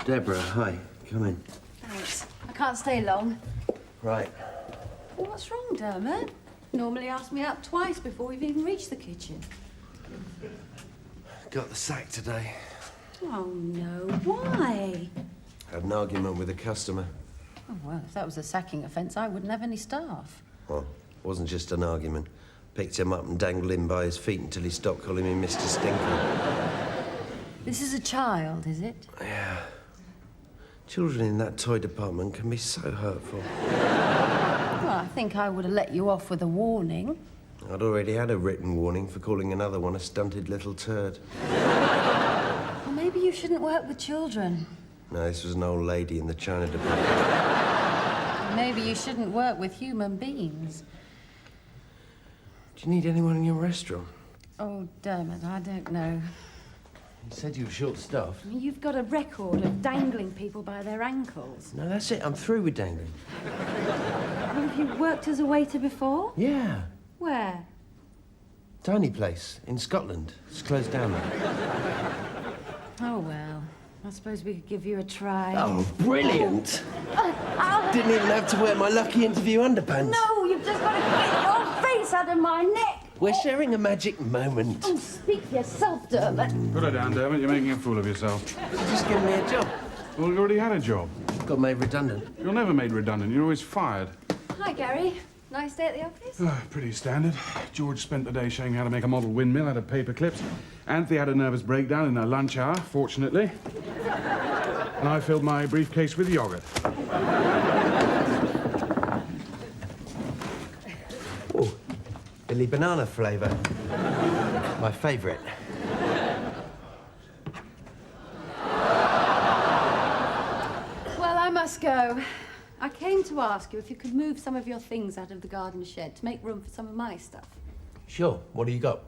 Deborah, hi. Come in. Thanks. I can't stay long. Right. What's wrong, Dermot? Normally ask me out twice before we've even reached the kitchen. Got the sack today. Oh, no. Why? Had an argument with a customer. Oh, well, if that was a sacking offence, I wouldn't have any staff. Well, it wasn't just an argument. Picked him up and dangled him by his feet until he stopped calling me Mr. Stinker. This is a child, is it? Yeah. Children in that toy department can be so hurtful. Well, I think I would have let you off with a warning. I'd already had a written warning for calling another one a stunted little turd. Well, maybe you shouldn't work with children. No, this was an old lady in the China department. Maybe you shouldn't work with human beings. Do you need anyone in your restaurant? Oh, Dermot, I don't know. You said you were short-staffed. You've got a record of dangling people by their ankles. No, that's it. I'm through with dangling. Well, have you worked as a waiter before? Yeah. Where? Tiny place in Scotland. It's closed down now. Oh, well, I suppose we could give you a try. Oh, brilliant! Didn't even have to wear my lucky interview underpants. No, you've just got to get your face out of my neck. We're sharing a magic moment. Oh, speak for yourself, Dermot. Put her down, Dermot. You're making a fool of yourself. Just give me a job. Well, you already had a job. Got made redundant. You're never made redundant. You're always fired. Hi, Gary. Nice day at the office? Pretty standard. George spent the day showing how to make a model windmill out of paper clips. Anthea had a nervous breakdown in her lunch hour, fortunately. And I filled my briefcase with yogurt. Oh, Billy banana flavour. My favourite. Well, I must go. I came to ask you if you could move some of your things out of the garden shed to make room for some of my stuff. Sure. What do you got?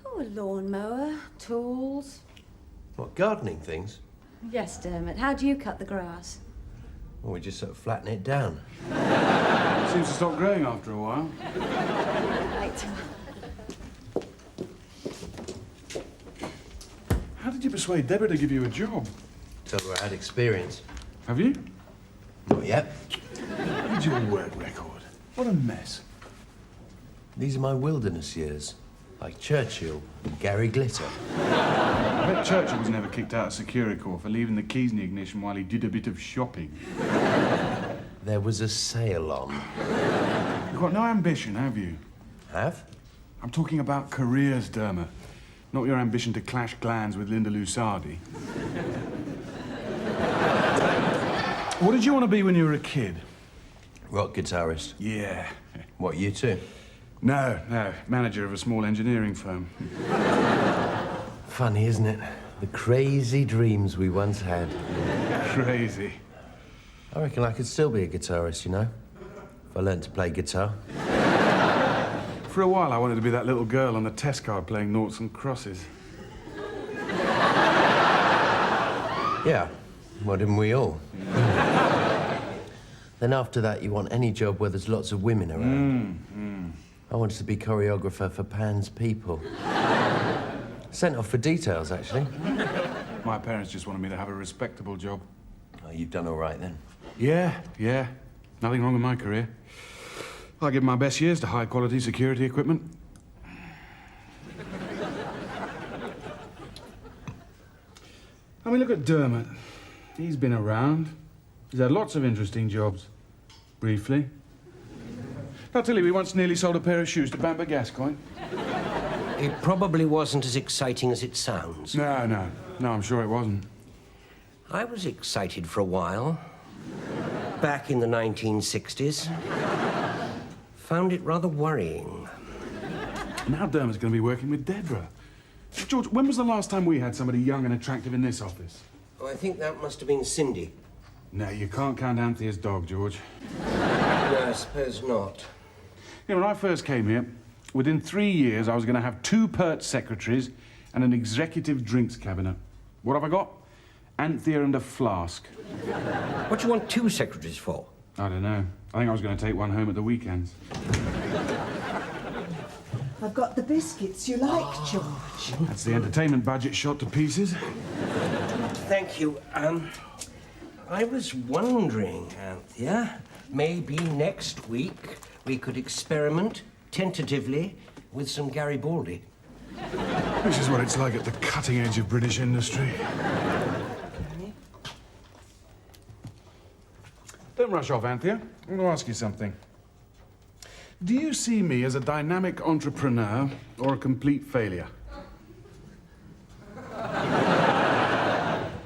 Oh, a lawnmower, tools. What, gardening things? Yes, Dermot. How do you cut the grass? Well, we just sort of flatten it down. It seems to stop growing after a while. Right. How did you persuade Deborah to give you a job? Told her I had experience. Have you? Not yet. Look at your work record. What a mess. These are my wilderness years. Like Churchill and Gary Glitter. I bet Churchill was never kicked out of Securicorps for leaving the keys in the ignition while he did a bit of shopping. There was a sale on. You've got no ambition, have you? Have? I'm talking about careers, Dermot. Not your ambition to clash glands with Linda Lusardi. What did you want to be when you were a kid? Rock guitarist. Yeah. What, you too? No. Manager of a small engineering firm. Funny, isn't it? The crazy dreams we once had. Crazy. I reckon I could still be a guitarist, you know, if I learned to play guitar. For a while, I wanted to be that little girl on the test card playing noughts and crosses. Yeah, why didn't we all? Then after that, you want any job where there's lots of women around. I wanted to be choreographer for Pan's People. Sent off for details, actually. My parents just wanted me to have a respectable job. Oh, you've done all right, then. Yeah. Nothing wrong with my career. I give my best years to high-quality security equipment. I mean, look at Dermot. He's been around. He's had lots of interesting jobs. Briefly. I'll tell you, we once nearly sold a pair of shoes to Bamber Gascoigne. It probably wasn't as exciting as it sounds. No, I'm sure it wasn't. I was excited for a while. Back in the 1960s. Found it rather worrying. Now Dermot's going to be working with Deborah. George, when was the last time we had somebody young and attractive in this office? Oh, I think that must have been Cindy. No, you can't count Anthea's dog, George. No, I suppose not. You know, when I first came here, within 3 years, I was going to have 2 pert secretaries and an executive drinks cabinet. What have I got? Anthea and a flask. What do you want 2 secretaries for? I don't know. I think I was going to take one home at the weekends. I've got the biscuits you like, George. That's the entertainment budget shot to pieces. thank you. I was wondering, Anthea, maybe next week we could experiment, tentatively, with some Garibaldi. This is what it's like at the cutting edge of British industry. Don't rush off, Anthea. I'm going to ask you something. Do you see me as a dynamic entrepreneur or a complete failure?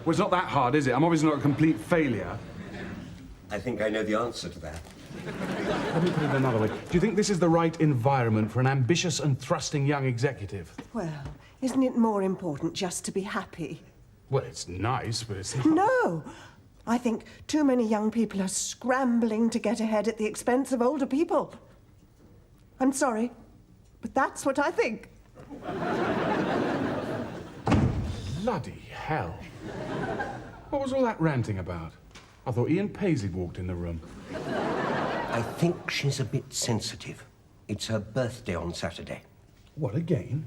Well, it's not that hard, is it? I'm obviously not a complete failure. I think I know the answer to that. Let me put it another way. Do you think this is the right environment for an ambitious and thrusting young executive? Well, isn't it more important just to be happy? Well, it's nice, but it's not... No! I think too many young people are scrambling to get ahead at the expense of older people. I'm sorry, but that's what I think. Bloody hell. What was all that ranting about? I thought Ian Paisley walked in the room. I think she's a bit sensitive. It's her birthday on Saturday. What, again?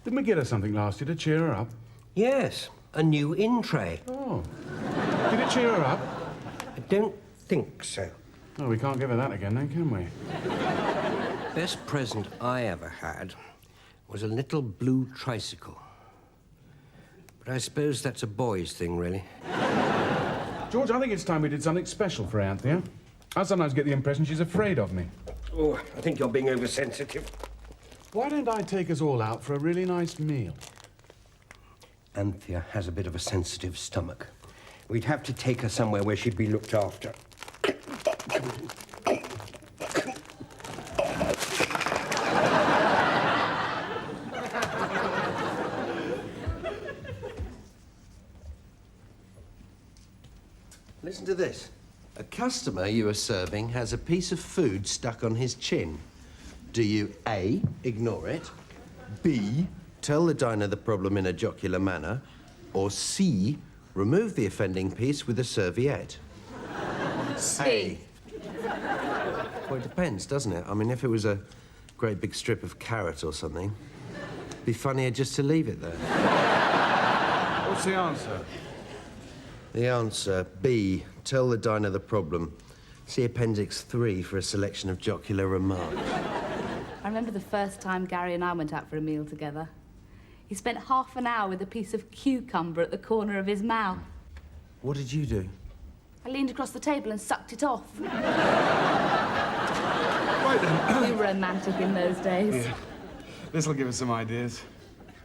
Didn't we get her something last year to cheer her up? Yes, a new in-tray. Oh. Did it cheer her up? I don't think so. Oh, we can't give her that again then, can we? Best present I ever had was a little blue tricycle. But I suppose that's a boy's thing, really. George, I think it's time we did something special for Anthea. I sometimes get the impression she's afraid of me. Oh, I think you're being oversensitive. Why don't I take us all out for a really nice meal? Anthea has a bit of a sensitive stomach. We'd have to take her somewhere where she'd be looked after. Listen to this. A customer you are serving has a piece of food stuck on his chin. Do you A, ignore it, B, tell the diner the problem in a jocular manner, or C, remove the offending piece with a serviette? C. Well, it depends, doesn't it? I mean, if it was a great big strip of carrot or something, it'd be funnier just to leave it there. What's the answer? The answer, B, tell the diner the problem. See Appendix 3 for a selection of jocular remarks. I remember the first time Gary and I went out for a meal together. He spent half an hour with a piece of cucumber at the corner of his mouth. What did you do? I leaned across the table and sucked it off. Right then. We were romantic in those days. Yeah. This'll give us some ideas.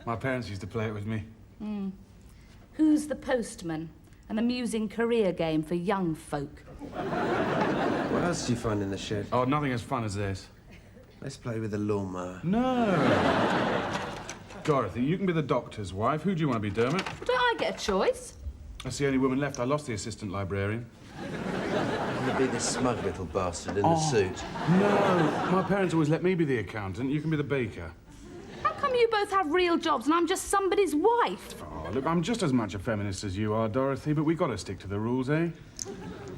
My parents used to play it with me. Who's the Postman? An amusing career game for young folk. What else did you find in the shed? Oh, nothing as fun as this. Let's play with the lawnmower. No. Dorothy, you can be the doctor's wife. Who do you want to be, Dermot? Don't I get a choice? That's the only woman left. I lost the assistant librarian. You'll be the smug little bastard in the suit. No, my parents always let me be the accountant. You can be the baker. How come you both have real jobs and I'm just somebody's wife? Oh, look, I'm just as much a feminist as you are, Dorothy, but we've got to stick to the rules, eh?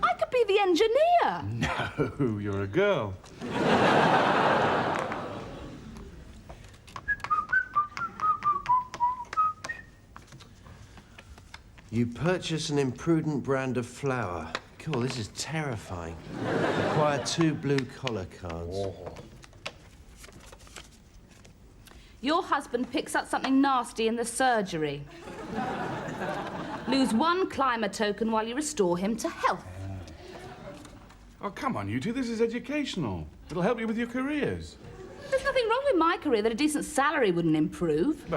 I could be the engineer. No, you're a girl. You purchase an imprudent brand of flour. Cool, this is terrifying. Acquire 2 blue collar cards. Your husband picks up something nasty in the surgery. Lose 1 climber token while you restore him to health. Oh, come on, you two. This is educational. It'll help you with your careers. There's nothing wrong with my career that a decent salary wouldn't improve.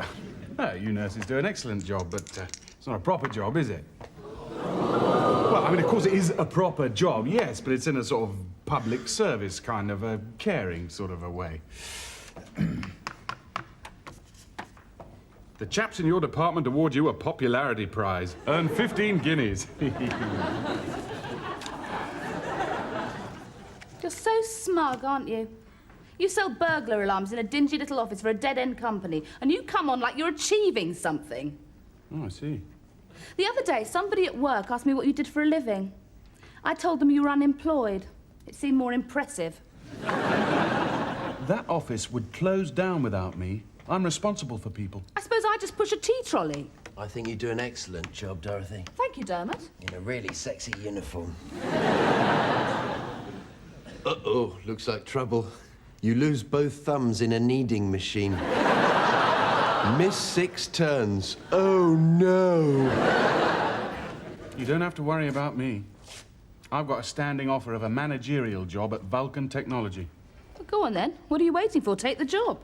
No, you nurses do an excellent job, but it's not a proper job, is it? Well, I mean, of course it is a proper job, yes, but it's in a sort of public service kind of a caring sort of a way. The chaps in your department award you a popularity prize. Earn 15 guineas. You're so smug, aren't you? You sell burglar alarms in a dingy little office for a dead-end company, and you come on like you're achieving something. Oh, I see. The other day, somebody at work asked me what you did for a living. I told them you were unemployed. It seemed more impressive. That office would close down without me. I'm responsible for people. I suppose I just push a tea trolley. I think you do an excellent job, Dorothy. Thank you, Dermot. In a really sexy uniform. Uh-oh, looks like trouble. You lose both thumbs in a kneading machine. Miss 6 turns. Oh, no. You don't have to worry about me. I've got a standing offer of a managerial job at Vulcan Technology. Well, go on then. What are you waiting for? Take the job.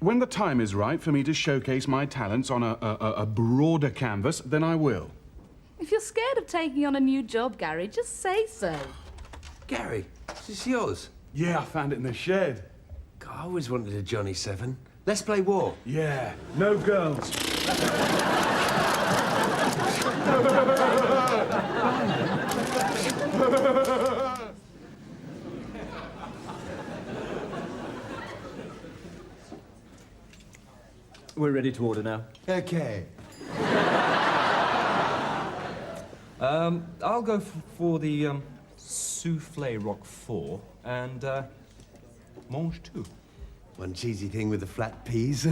When the time is right for me to showcase my talents on a broader canvas, then I will. If you're scared of taking on a new job, Gary, just say so. Gary, is this yours? Yeah, I found it in the shed. God, I always wanted a Johnny 7. Let's play war. Yeah, no girls. We're ready to order now. Okay. I'll go for the souffle roquefort and mange tout. One cheesy thing with the flat peas.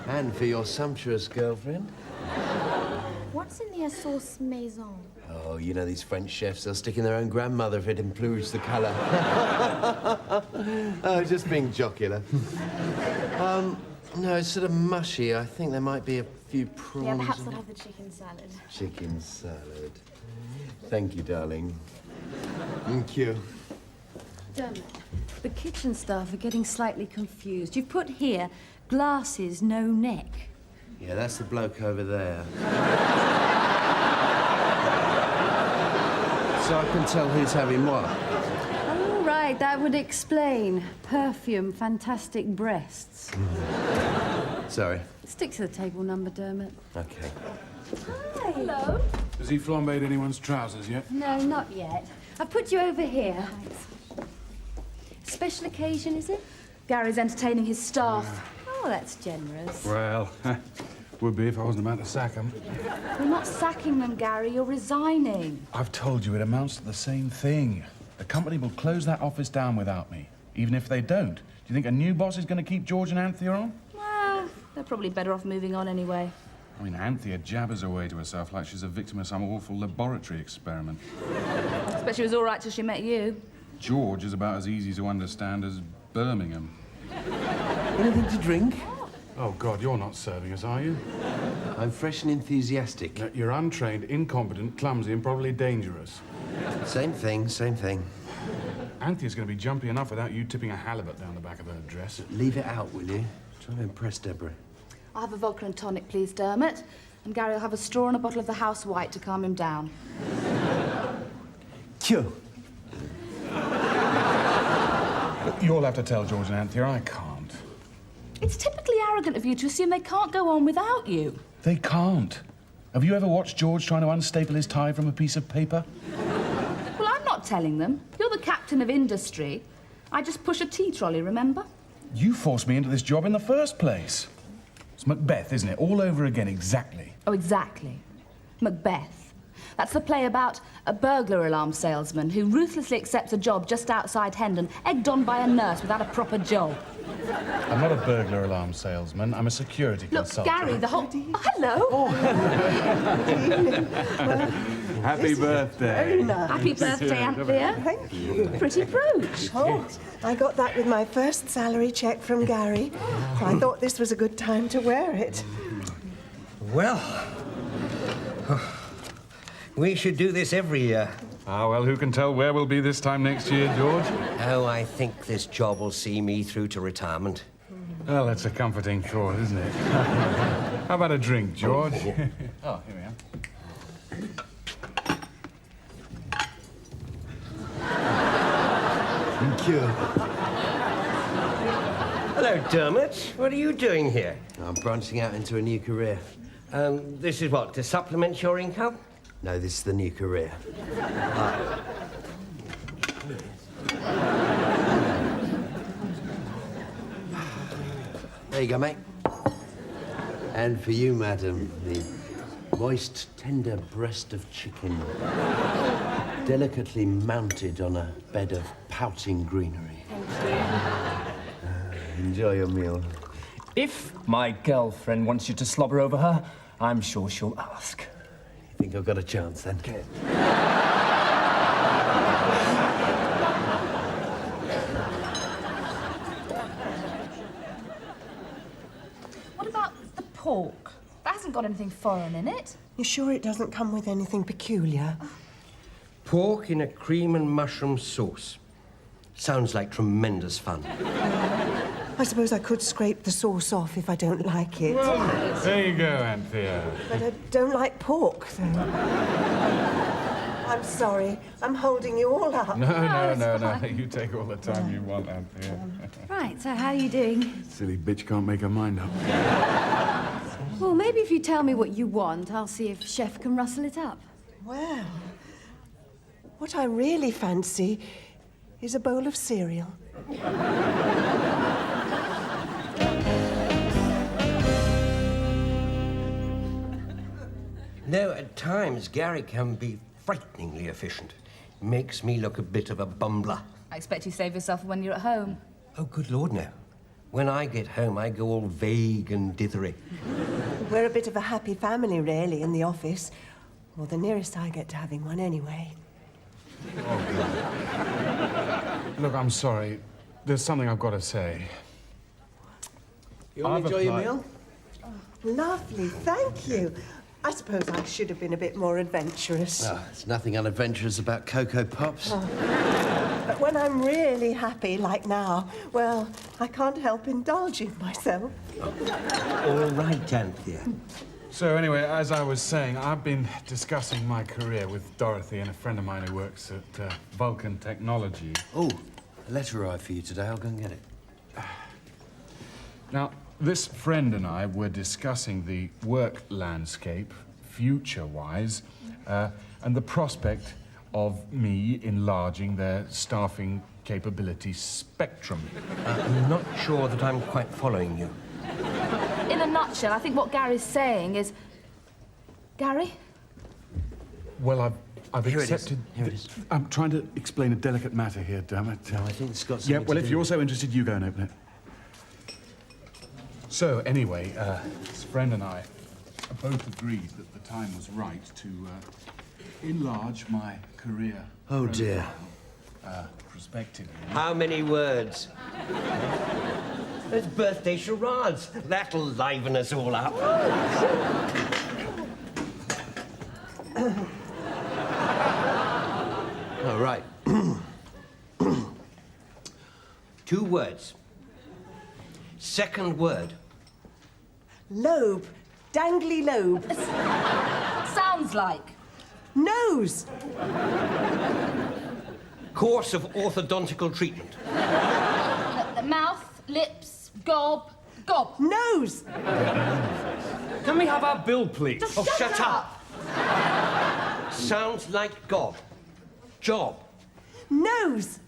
And for your sumptuous girlfriend. What's in the sauce maison? Oh, you know these French chefs, they'll stick in their own grandmother if it improves the colour. Oh, just being jocular. No, it's sort of mushy. I think there might be a few prawns. Yeah, perhaps I'll have the chicken salad. Chicken salad. Thank you, darling. Thank you. Dermot, the kitchen staff are getting slightly confused. You've put here, glasses, no neck. Yeah, that's the bloke over there. So I can tell who's having what. Oh, right, that would explain. Perfume, fantastic breasts. Sorry. Stick to the table number, Dermot. Okay. Hi. Hello. Has he flambéed anyone's trousers yet? No, not yet. I've put you over here. Thanks. Special occasion, is it? Gary's entertaining his staff. Oh, that's generous. Well, would be if I wasn't about to sack him. You're not sacking them, Gary. You're resigning. I've told you it amounts to the same thing. The company will close that office down without me. Even if they don't, do you think a new boss is going to keep George and Anthea on? Well, they're probably better off moving on anyway. I mean, Anthea jabbers away to herself like she's a victim of some awful laboratory experiment. I bet she was all right till she met you. George is about as easy to understand as Birmingham. Anything to drink? Oh, God, you're not serving us, are you? I'm fresh and enthusiastic. No, you're untrained, incompetent, clumsy, and probably dangerous. Same thing, same thing. Anthea's going to be jumpy enough without you tipping a halibut down the back of her dress. Leave it out, will you? Try to impress Deborah. I'll have a vodka and tonic, please, Dermot. And Gary will have a straw and a bottle of the house white to calm him down. Cure. You'll have to tell George and Anthea I can't. It's typically arrogant of you to assume they can't go on without you. They can't. Have you ever watched George trying to unstaple his tie from a piece of paper? Well, I'm not telling them. You're the captain of industry. I just push a tea trolley, remember? You forced me into this job in the first place. It's Macbeth, isn't it? All over again, exactly. Oh, exactly. Macbeth. That's the play about a burglar alarm salesman who ruthlessly accepts a job just outside Hendon, egged on by a nurse without a proper job. I'm not a burglar alarm salesman. I'm a security Look, consultant. Gary, the whole... Oh, hello. Happy birthday. Very nice. Happy birthday, Anthea. Thank you. Pretty brooch. Oh, I got that with my first salary check from Gary. So I thought this was a good time to wear it. Well, we should do this every year. Ah, well, who can tell where we'll be this time next year, George? Oh, I think this job will see me through to retirement. Well, that's a comforting thought, isn't it? How about a drink, George? Oh, here we are. Thank you. Hello, Dermot. What are you doing here? I'm branching out into a new career. This is what, to supplement your income? No, this is the new career. There you go, mate. And for you, madam, the moist, tender breast of chicken, delicately mounted on a bed of pouting greenery. Enjoy your meal. If my girlfriend wants you to slobber over her, I'm sure she'll ask. You think I've got a chance, then? What about the pork? That hasn't got anything foreign in it. You sure it doesn't come with anything peculiar? Pork in a cream and mushroom sauce. Sounds like tremendous fun. I suppose I could scrape the sauce off if I don't like it. There you go, Anthea. But I don't like pork, though. I'm sorry. I'm holding you all up. No. You take all the time you want, Anthea. Right, so how are you doing? Silly bitch can't make her mind up. Well, maybe if you tell me what you want, I'll see if Chef can rustle it up. Well, what I really fancy is a bowl of cereal. No, at times Gary can be frighteningly efficient. Makes me look a bit of a bumbler. I expect you save yourself for when you're at home. Oh, good Lord, no. When I get home, I go all vague and dithery. We're a bit of a happy family, really, in the office. Or the nearest I get to having one, anyway. Look, I'm sorry. There's something I've got to say. You want to enjoy your meal? Lovely, thank you. I suppose I should have been a bit more adventurous. Oh, there's nothing unadventurous about Cocoa Pops. But when I'm really happy, like now, well, I can't help indulging myself. All right, Anthea. So anyway, as I was saying, I've been discussing my career with Dorothy and a friend of mine who works at Vulcan Technology. Oh, a letter arrived for you today. I'll go and get it. Now, this friend and I were discussing the work landscape, future-wise, and the prospect of me enlarging their staffing capability spectrum. I'm not sure that I'm quite following you. In a nutshell, I think what Gary's saying is... Gary? Well, I've Here it is. accepted... Here it is. I'm trying to explain a delicate matter here, Dermot. No, I think it's got Yeah, something well, to if do you're with- so interested, you go and open it. So, anyway, this friend and I both agreed that the time was right to enlarge my career. Oh, dear. Prospectively. How many words? It's birthday charades. That'll liven us all up. Oh, right. 2 words. Second word. Lobe. Dangly lobe. Sounds like. Nose. Course of orthodontical treatment. Mouth, lips, gob. Nose. Can we have our bill, please? Oh, shut up! Sounds like gob. Job. Nose.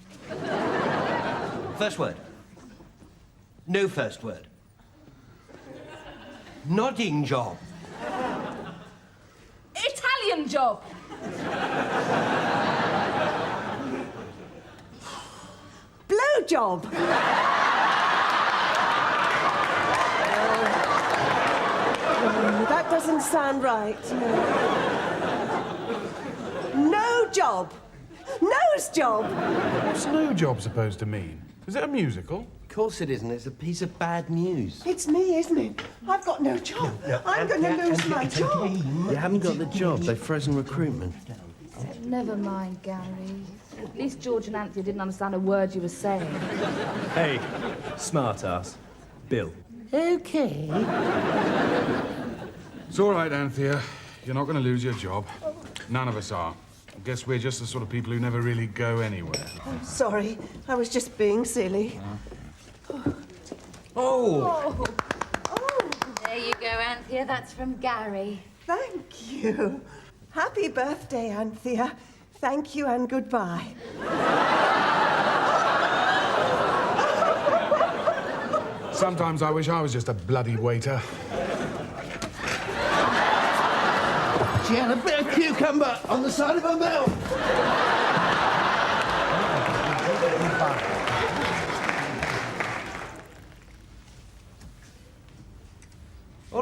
First word. No first word. Nodding job. Italian job. Blowjob. That doesn't sound right. No job. Nose job. What's no job supposed to mean? Is it a musical? Of course it isn't. It's a piece of bad news. It's me, isn't it? I've got no job. I'm going to lose my job. You haven't got the job. They've frozen recruitment. Never mind, Gary. At least George and Anthea didn't understand a word you were saying. Hey, smart ass. Bill. Okay. It's all right, Anthea. You're not going to lose your job. None of us are. I guess we're just the sort of people who never really go anywhere. Sorry, I was just being silly. Oh! There you go, Anthea. That's from Gary. Thank you. Happy birthday, Anthea. Thank you and goodbye. Sometimes I wish I was just a bloody waiter. She had a bit of cucumber on the side of her mouth.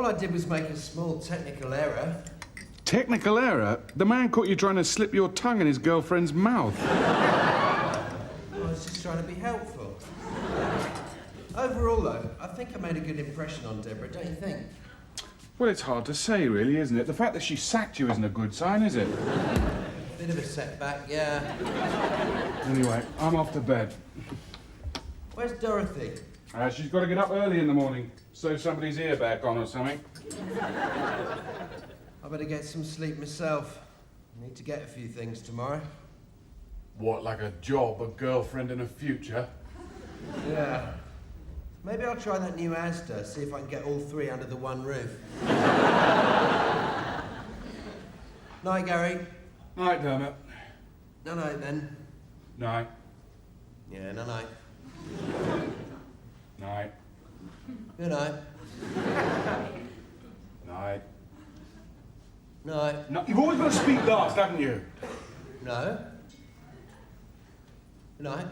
All I did was make a small technical error. Technical error? The man caught you trying to slip your tongue in his girlfriend's mouth. I was just trying to be helpful. Overall, though, I think I made a good impression on Deborah, don't you think? Well, it's hard to say, really, isn't it? The fact that she sacked you isn't a good sign, is it? Bit of a setback, yeah. Anyway, I'm off to bed. Where's Dorothy? She's got to get up early in the morning, sew somebody's ear back on or something. I better get some sleep myself. I need to get a few things tomorrow. What, like a job, a girlfriend, and a future? Yeah. Maybe I'll try that new Asda, see if I can get all three under the one roof. Night, Gary. Night, Dermot. Night, then. Night. Yeah, night. Night. Good night. Night. Night. No, you've always got to speak last, haven't you? No. Good night.